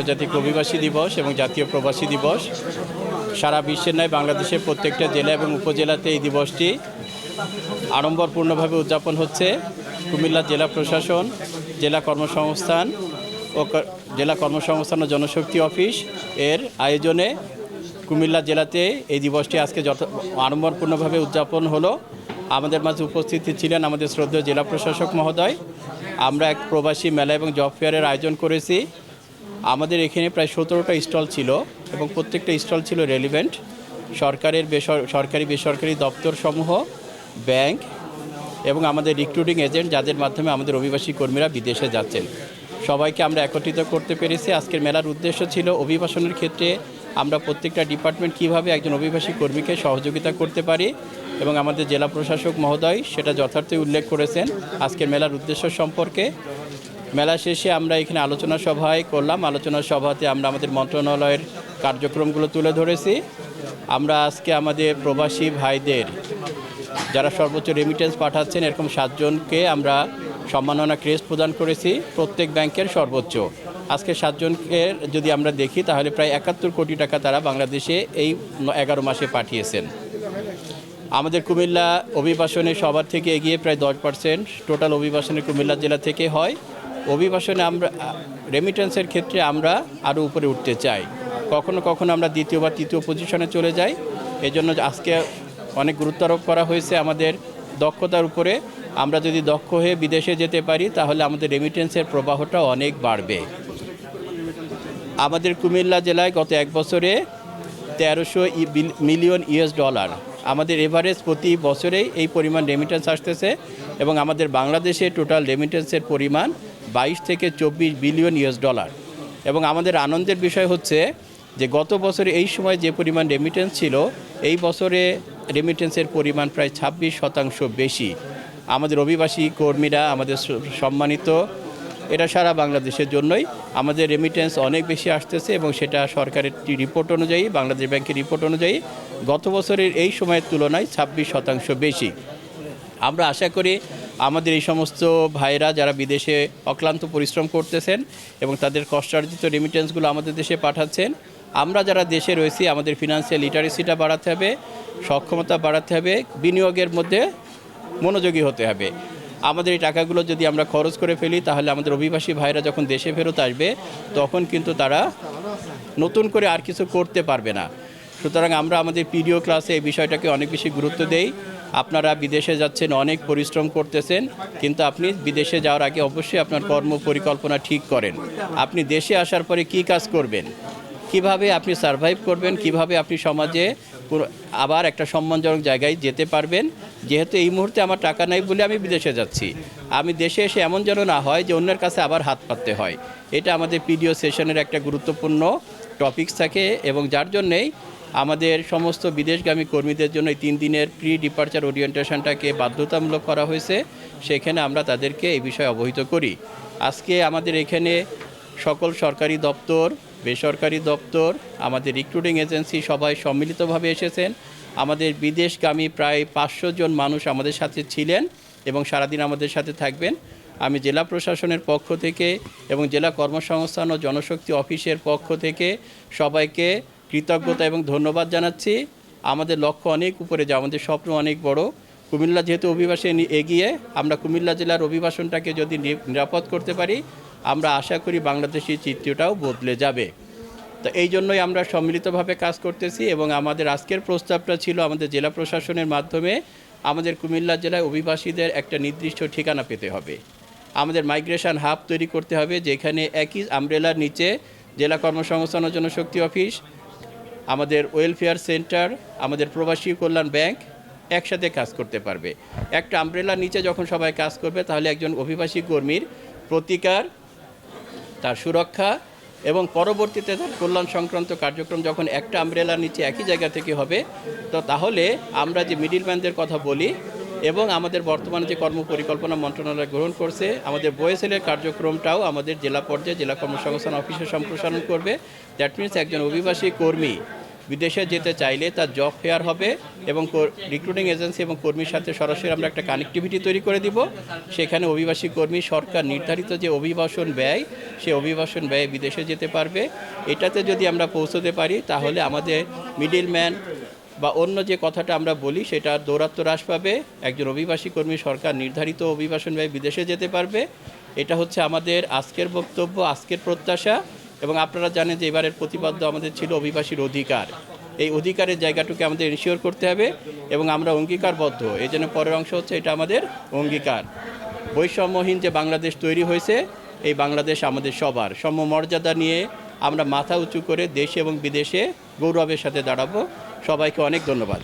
আন্তর্জাতিক অভিবাসী দিবস এবং জাতীয় প্রবাসী দিবস। সারা বিশ্বের নয়, বাংলাদেশের প্রত্যেকটা জেলা এবং উপজেলাতে এই দিবসটি আড়ম্বরপূর্ণভাবে উদযাপন হচ্ছে। কুমিল্লা জেলা প্রশাসন, জেলা কর্মসংস্থান ও জনশক্তি অফিস এর আয়োজনে কুমিল্লা জেলাতে এই দিবসটি আজকে আড়ম্বরপূর্ণভাবে উদযাপন হলো। আমাদের মাঝে উপস্থিত ছিলেন আমাদের শ্রদ্ধেয় জেলা প্রশাসক মহোদয়। আমরা এক প্রবাসী মেলা এবং জব ফেয়ারের আয়োজন করেছি। আমাদের এখানে প্রায় 17টা স্টল ছিল এবং প্রত্যেকটা স্টল ছিল রেলিভেন্ট। সরকারি বেসরকারি দপ্তরসমূহ, ব্যাংক এবং আমাদের রিক্রুটিং এজেন্ট, যাদের মাধ্যমে আমাদের অভিবাসী কর্মীরা বিদেশে যাচ্ছেন, সবাইকে আমরা একত্রিত করতে পেরেছি। আজকের মেলার উদ্দেশ্য ছিল অভিবাসনের ক্ষেত্রে আমরা প্রত্যেকটা ডিপার্টমেন্ট কীভাবে একজন অভিবাসী কর্মীকে সহযোগিতা করতে পারি এবং আমাদের জেলা প্রশাসক মহোদয় সেটা যথার্থই উল্লেখ করেছেন আজকের মেলার উদ্দেশ্য সম্পর্কে। মেলা শেষে আমরা এখানে আলোচনা সভায় করলাম। আলোচনা সভাতে আমরা আমাদের মন্ত্রণালয়ের কার্যক্রমগুলো তুলে ধরেছি। আমরা আজকে আমাদের প্রবাসী ভাইদের যারা সর্বোচ্চ রেমিটেন্স পাঠাচ্ছেন এরকম 7 জনকে আমরা সম্মাননা ক্রেস্ট প্রদান করেছি, প্রত্যেক ব্যাংকের সর্বোচ্চ। আজকে 7 জনকে যদি আমরা দেখি তাহলে প্রায় 71 কোটি টাকা তারা বাংলাদেশে এই 11 মাসে পাঠিয়েছেন। আমাদের কুমিল্লা অভিবাসনে সবার থেকে এগিয়ে প্রায় 10% টোটাল অভিবাসনে কুমিল্লা জেলা থেকে হয়। অভিবাসনে আমরা রেমিটেন্সের ক্ষেত্রে আমরা আরও উপরে উঠতে চাই। কখনো কখনো আমরা দ্বিতীয় বা তৃতীয় পজিশনে চলে যাই। এজন্য আজকে অনেক গুরুত্ব আরোপ করা হয়েছে আমাদের দক্ষতার উপরে। আমরা যদি দক্ষ হয়ে বিদেশে যেতে পারি তাহলে আমাদের রেমিটেন্সের প্রবাহটা অনেক বাড়বে। আমাদের কুমিল্লা জেলায় গত 1 বছরে 1300 মিলিয়ন ইউএস ডলার আমাদের এভারেজ প্রতি বছরেই এই পরিমাণ রেমিটেন্স আসতেছে এবং আমাদের বাংলাদেশে টোটাল রেমিটেন্সের পরিমাণ 22 থেকে 24 বিলিয়ন ইউএস ডলার। এবং আমাদের আনন্দের বিষয় হচ্ছে যে গত বছরে এই সময় যে পরিমাণ রেমিটেন্স ছিল, এই বছরে রেমিটেন্সের পরিমাণ প্রায় 26% বেশি। আমাদের অভিবাসী কর্মীরা আমাদের সম্মানিত, এটা সারা বাংলাদেশের জন্যই আমাদের রেমিটেন্স অনেক বেশি আসতেছে এবং সেটা সরকারের রিপোর্ট অনুযায়ী, বাংলাদেশ ব্যাংকের রিপোর্ট অনুযায়ী গত বছরের এই সময়ের তুলনায় 26% বেশি। আমরা আশা করি আমাদের এই সমস্ত ভাইরা যারা বিদেশে অক্লান্ত পরিশ্রম করতেছেন এবং তাদের কষ্টার্জিত রেমিটেন্সগুলো আমাদের দেশে পাঠাচ্ছেন, আমরা যারা দেশে রয়েছি আমাদের ফিনান্সিয়াল লিটারেসিটা বাড়াতে হবে, সক্ষমতা বাড়াতে হবে, বিনিয়োগের মধ্যে মনোযোগী হতে হবে। আমাদের এই টাকাগুলো যদি আমরা খরচ করে ফেলি তাহলে আমাদের অভিবাসী ভাইরা যখন দেশে ফেরত আসবে তখন কিন্তু তারা নতুন করে আর কিছু করতে পারবে না। সুতরাং আমরা আমাদের পিডিও ক্লাসে এই বিষয়টাকে অনেক বেশি গুরুত্ব দেই। আপনারা বিদেশে যাচ্ছেন, অনেক পরিশ্রম করতেছেন, কিন্তু আপনি বিদেশে যাওয়ার আগে অবশ্যই আপনার কর্ম পরিকল্পনা ঠিক করেন। আপনি দেশে আসার পরে কি কাজ করবেন, কিভাবে আপনি সারভাইভ করবেন, কিভাবে আপনি সমাজে আবার একটা সম্মানজনক জায়গায় যেতে পারবেন। যেহেতু এই মুহূর্তে আমার টাকা নাই বলে আমি বিদেশে যাচ্ছি, আমি দেশে এসে এমন যেন না হয় যে অন্যের কাছে আবার হাত পাততে হয়। এটা আমাদের পিডিও সেশনের একটা গুরুত্বপূর্ণ টপিকস থাকে এবং যার জন্যেই আমাদের সমস্ত বিদেশগামী কর্মীদের জন্য 3 দিনের প্রি ডিপার্চার ওরিয়েন্টেশনটাকে বাধ্যতামূলক করা হয়েছে। সেখানে আমরা তাদেরকে এই বিষয়ে অবহিত করি। আজকে আমাদের এখানে সকল সরকারি দপ্তর, বেসরকারি দপ্তর, আমাদের রিক্রুটিং এজেন্সি সবাই সম্মিলিতভাবে এসেছেন। আমাদের বিদেশগামী প্রায় 500 জন মানুষ আমাদের সাথে ছিলেন এবং সারাদিন আমাদের সাথে থাকবেন। আমি জেলা প্রশাসনের পক্ষ থেকে এবং জেলা কর্মসংস্থান ও জনশক্তি অফিসের পক্ষ থেকে সবাইকে কৃতজ্ঞতা এবং ধন্যবাদ জানাচ্ছি। আমাদের লক্ষ্য অনেক উপরে যাওয়া, আমাদের স্বপ্ন অনেক বড়। কুমিল্লা যেহেতু অভিবাসনে এগিয়ে, আমরা কুমিল্লা জেলার অভিবাসনটাকে যদি নিরাপদ করতে পারি আমরা আশা করি বাংলাদেশি চিত্রটাও বদলে যাবে। তো এই জন্যই আমরা সম্মিলিতভাবে কাজ করতেছি এবং আমাদের আজকের প্রস্তাবটা ছিল আমাদের জেলা প্রশাসনের মাধ্যমে আমাদের কুমিল্লা জেলায় অভিবাসীদের একটা নির্দিষ্ট ঠিকানা পেতে হবে। আমাদের মাইগ্রেশন হাব তৈরি করতে হবে যেখানে একই আমব্রেলার নিচে জেলা কর্মসংস্থান ও জনশক্তি অফিস, আমাদের ওয়েলফেয়ার সেন্টার, আমাদের প্রবাসী কল্যাণ ব্যাংক একসাথে কাজ করতে পারবে। একটা আমব্রেলার নিচে যখন সবাই কাজ করবে তাহলে একজন অভিবাসী কর্মীর প্রতিকার, তার সুরক্ষা এবং পরবর্তীতে তার কল্যাণ সংক্রান্ত কার্যক্রম যখন একটা আমব্রেলার নিচে একই জায়গা থেকে হবে, তো তাহলে আমরা যে মিডিলম্যানদের কথা বলি এবং আমাদের বর্তমানে যে কর্মপরিকল্পনা মন্ত্রণালয় গ্রহণ করছে, আমাদের বয়েসেলের কার্যক্রমটাও আমাদের জেলা পর্যায়ে জেলা কর্মসংস্থান অফিসে সম্প্রসারণ করবে। দ্যাট মিনস একজন অভিবাসী কর্মী বিদেশে যেতে চাইলে তার জব ফেয়ার হবে এবং রিক্রুটিং এজেন্সি এবং কর্মীর সাথে সরাসরি আমরা একটা কানেক্টিভিটি তৈরি করে দিব। সেখানে অভিবাসী কর্মী সরকার নির্ধারিত যে অভিবাসন ব্যয়, সেই অভিবাসন ব্যয়ে বিদেশে যেতে পারবে। এটাতে যদি আমরা পৌঁছতে পারি তাহলে আমাদের মিডলম্যান বা অন্য যে কথাটা আমরা বলি সেটা দৌরাত্ম্য হ্রাস পাবে। একজন অভিবাসী কর্মী সরকার নির্ধারিত অভিবাসন ব্যয় বিদেশে যেতে পারবে। এটা হচ্ছে আমাদের আজকের বক্তব্য, আজকের প্রত্যাশা। এবং আপনারা জানেন যে এবারের প্রতিপাদ্য আমাদের ছিল অভিবাসীর অধিকার। এই অধিকারের জায়গাটুকু আমাদের এনশিওর করতে হবে এবং আমরা অঙ্গীকারবদ্ধ। এই জন্য পরের অংশ হচ্ছে এটা আমাদের অঙ্গীকার। বৈষম্যহীন যে বাংলাদেশ তৈরি হয়েছে, এই বাংলাদেশ আমাদের সবার। সমমর্যাদা নিয়ে আমরা মাথা উঁচু করে দেশে এবং বিদেশে গৌরবের সাথে দাঁড়াবো। সবাইকে অনেক ধন্যবাদ।